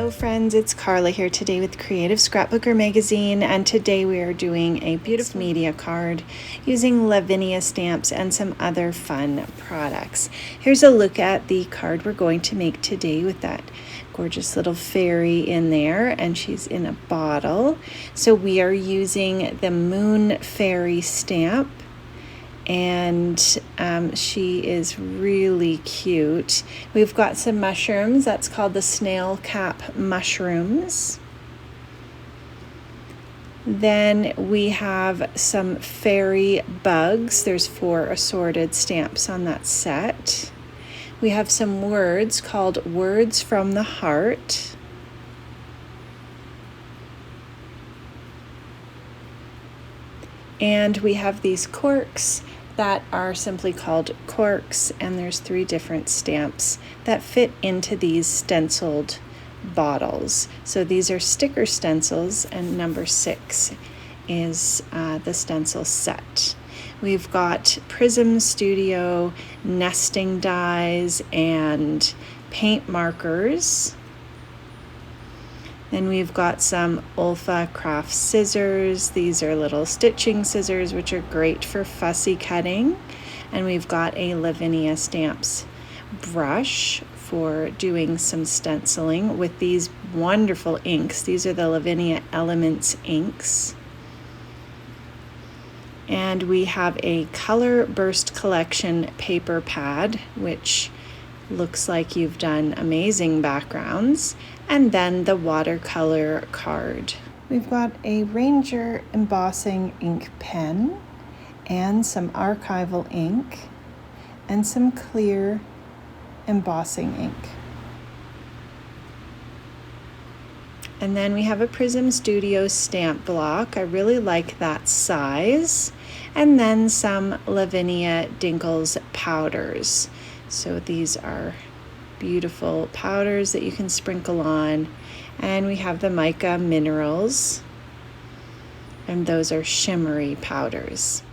Hello friends, it's Carla here today with Creative Scrapbooker Magazine, and today we are doing a beautiful media card using Lavinia stamps and some other fun products. Here's a look at the card we're going to make today with that gorgeous little fairy in there, and she's in a bottle. So we are using the Moon Fairy stamp, and she is really cute. We've got some mushrooms. That's called the Snailcap Mushrooms. Then we have some fairy bugs. There's 4 assorted stamps on that set. We have some words called Words from the Heart. And we have these corks that are simply called corks, and there's 3 different stamps that fit into these stenciled bottles. So these are sticker stencils, and number 6 is the stencil set. We've got Prism Studio nesting dies and paint markers. Then we've got some Olfa craft scissors. These are little stitching scissors, which are great for fussy cutting. And we've got a Lavinia Stamps brush for doing some stenciling with these wonderful inks. These are the Lavinia Elements inks. And we have a Color Burst Collection paper pad, which looks like you've done amazing backgrounds. And then the watercolor card. We've got a Ranger embossing ink pen and some archival ink and some clear embossing ink. And then we have a Prism Studio stamp block. I really like that size. And then some Lavinia Dinkles powders. So these are beautiful powders that you can sprinkle on. And we have the Mica Minerals, and those are shimmery powders.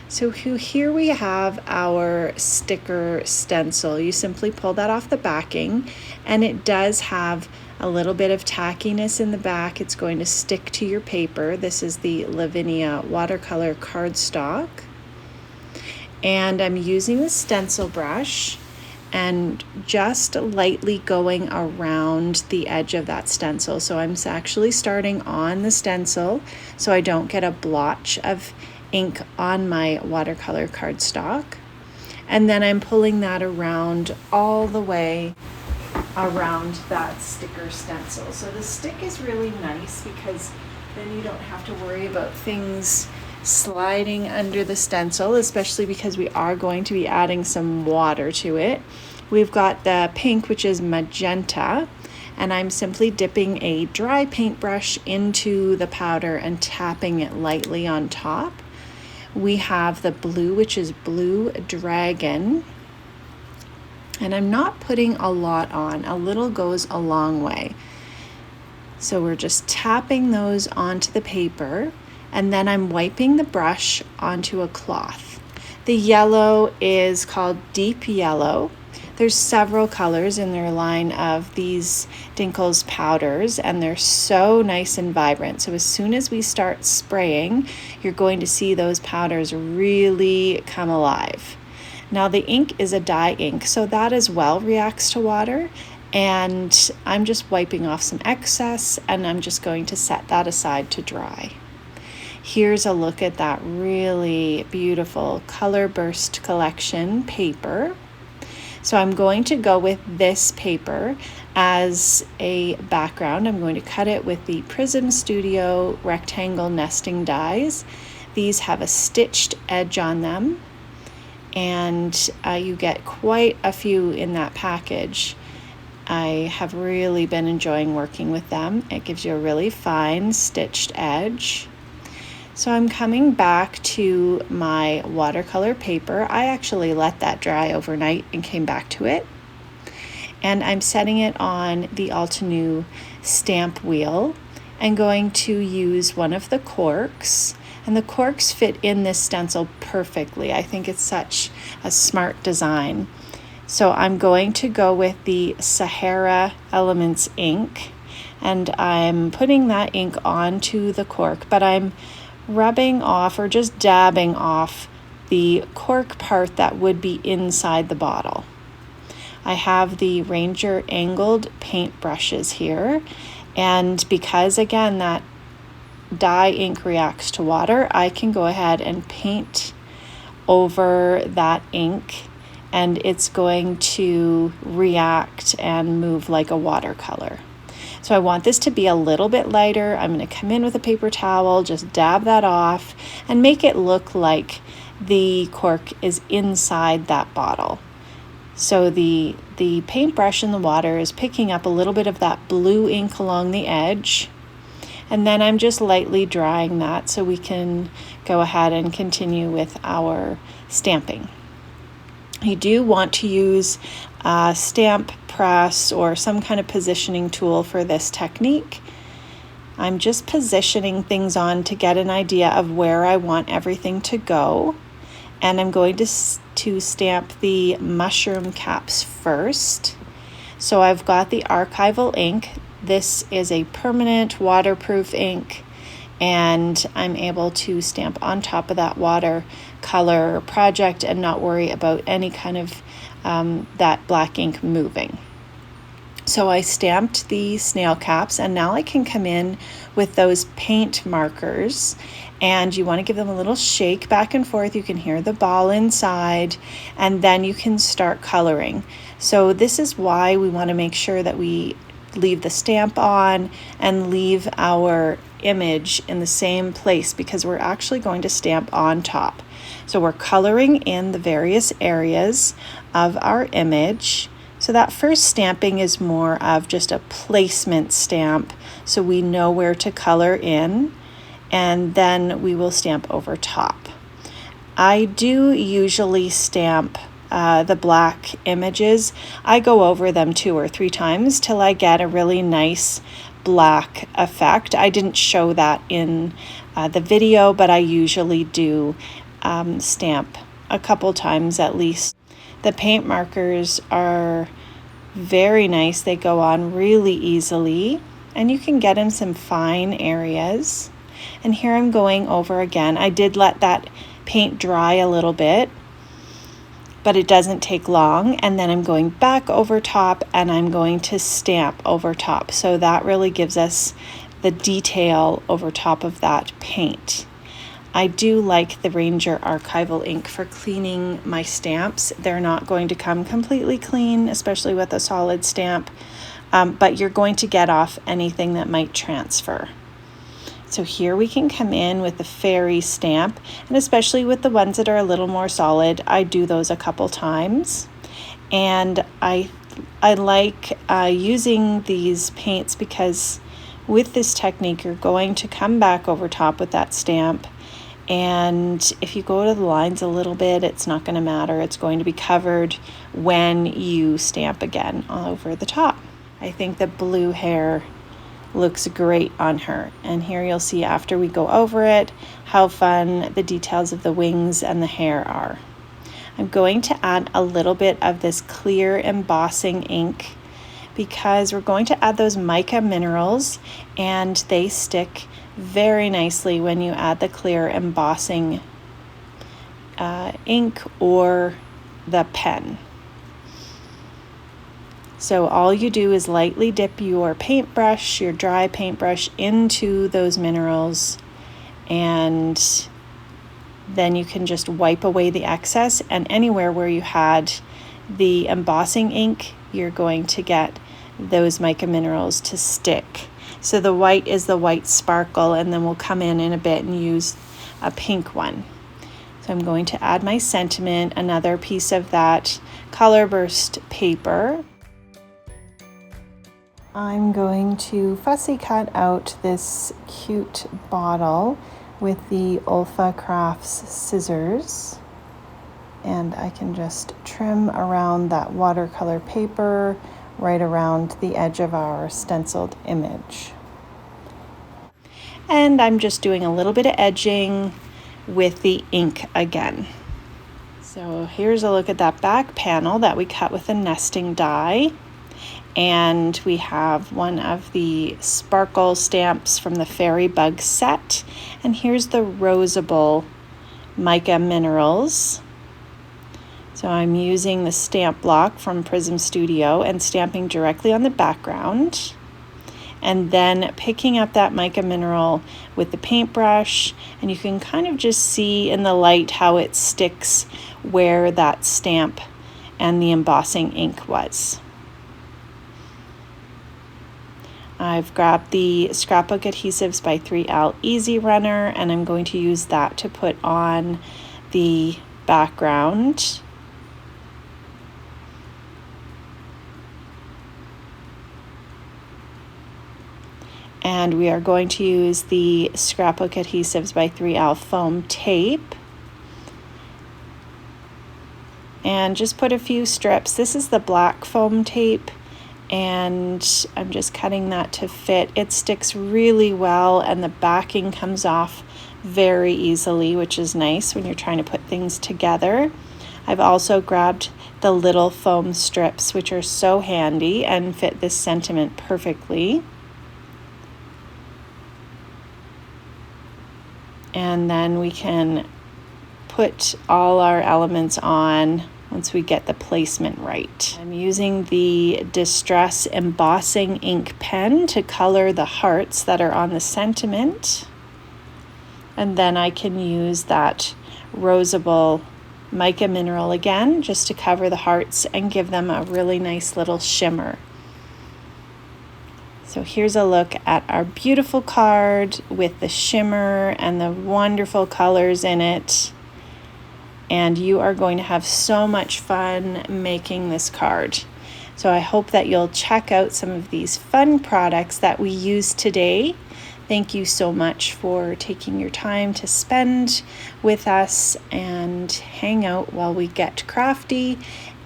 So here we have our sticker stencil. You simply pull that off the backing, and it does have a little bit of tackiness in the back. It's going to stick to your paper. This is the Lavinia watercolor cardstock. And I'm using the stencil brush and just lightly going around the edge of that stencil. So I'm actually starting on the stencil so I don't get a blotch of ink on my watercolor cardstock. And then I'm pulling that around all the way around that sticker stencil. So the stick is really nice because then you don't have to worry about things sliding under the stencil, especially because we are going to be adding some water to it. We've got the pink, which is magenta, and I'm simply dipping a dry paintbrush into the powder and tapping it lightly on top. We have the blue, which is Blue Dragon, and I'm not putting a lot on. A little goes a long way. So we're just tapping those onto the paper, and then I'm wiping the brush onto a cloth. The yellow is called Deep Yellow. There's several colors in their line of these Dinkles powders, and they're so nice and vibrant. So as soon as we start spraying, you're going to see those powders really come alive. Now the ink is a dye ink, so that as well reacts to water. And I'm just wiping off some excess, and I'm just going to set that aside to dry. Here's a look at that really beautiful Color Burst Collection paper. So I'm going to go with this paper as a background. I'm going to cut it with the Prism Studio rectangle nesting dies. These have a stitched edge on them, and you get quite a few in that package. I have really been enjoying working with them. It gives you a really fine stitched edge. So I'm coming back to my watercolor paper. I actually let that dry overnight and came back to it. And I'm setting it on the Altenew stamp wheel and going to use one of the corks. And the corks fit in this stencil perfectly. I think it's such a smart design. So I'm going to go with the Sahara Elements ink, and I'm putting that ink onto the cork, but I'm rubbing off or just dabbing off the cork part that would be inside the bottle. I have the Ranger angled paint brushes here, and because again that dye ink reacts to water, I can go ahead and paint over that ink and it's going to react and move like a watercolor. So I want this to be a little bit lighter. I'm going to come in with a paper towel, just dab that off and make it look like the cork is inside that bottle. So the paintbrush in the water is picking up a little bit of that blue ink along the edge. And then I'm just lightly drying that so we can go ahead and continue with our stamping. You do want to use a stamp press or some kind of positioning tool for this technique. I'm just positioning things on to get an idea of where I want everything to go. And I'm going to stamp the mushroom caps first. So I've got the archival ink. This is a permanent waterproof ink, and I'm able to stamp on top of that watercolor project and not worry about any kind of that black ink moving. So I stamped the snail caps, and now I can come in with those paint markers, and you want to give them a little shake back and forth. You can hear the ball inside, and then you can start coloring. So this is why we want to make sure that we leave the stamp on and leave our image in the same place, because we're actually going to stamp on top. So we're coloring in the various areas of our image. So that first stamping is more of just a placement stamp, so we know where to color in, and then we will stamp over top. I do usually stamp the black images. I go over them 2 or 3 times till I get a really nice black effect. I didn't show that in the video, but I usually do stamp a couple times at least. The paint markers are very nice. They go on really easily, and you can get in some fine areas. And here I'm going over again. I did let that paint dry a little bit, but it doesn't take long. And then I'm going back over top, and I'm going to stamp over top. So that really gives us the detail over top of that paint. I do like the Ranger archival ink for cleaning my stamps. They're not going to come completely clean, especially with a solid stamp, but you're going to get off anything that might transfer. So here we can come in with the fairy stamp, and especially with the ones that are a little more solid, I do those a couple times. And I like using these paints because with this technique, you're going to come back over top with that stamp. And if you go to the lines a little bit, it's not going to matter. It's going to be covered when you stamp again over the top. I think the blue hair looks great on her. And here you'll see after we go over it, how fun the details of the wings and the hair are. I'm going to add a little bit of this clear embossing ink because we're going to add those mica minerals, and they stick very nicely when you add the clear embossing ink or the pen. So all you do is lightly dip your paintbrush, your dry paintbrush, into those minerals, and then you can just wipe away the excess, and anywhere where you had the embossing ink, you're going to get those mica minerals to stick. So the white is the white sparkle, and then we'll come in a bit and use a pink one. So I'm going to add my sentiment, another piece of that color burst paper. I'm going to fussy cut out this cute bottle with the Olfa Crafts scissors, and I can just trim around that watercolor paper right around the edge of our stenciled image. And I'm just doing a little bit of edging with the ink again. So here's a look at that back panel that we cut with a nesting die. And we have one of the sparkle stamps from the Fairy Bug set. And here's the Rosable Mica Minerals. So I'm using the stamp block from Prism Studio and stamping directly on the background. And then picking up that mica mineral with the paintbrush, and you can kind of just see in the light how it sticks where that stamp and the embossing ink was. I've grabbed the Scrapbook Adhesives by 3L Easy Runner, and I'm going to use that to put on the background. And we are going to use the Scrapbook Adhesives by 3L Foam Tape. And just put a few strips. This is the black foam tape, and I'm just cutting that to fit. It sticks really well, and the backing comes off very easily, which is nice when you're trying to put things together. I've also grabbed the little foam strips, which are so handy and fit this sentiment perfectly. And then we can put all our elements on once we get the placement right. I'm using the Distress Embossing Ink pen to color the hearts that are on the sentiment. And then I can use that Rosable Mica Mineral again just to cover the hearts and give them a really nice little shimmer. So here's a look at our beautiful card with the shimmer and the wonderful colors in it. And you are going to have so much fun making this card. So I hope that you'll check out some of these fun products that we use today. Thank you so much for taking your time to spend with us and hang out while we get crafty.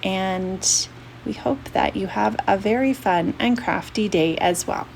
And we hope that you have a very fun and crafty day as well.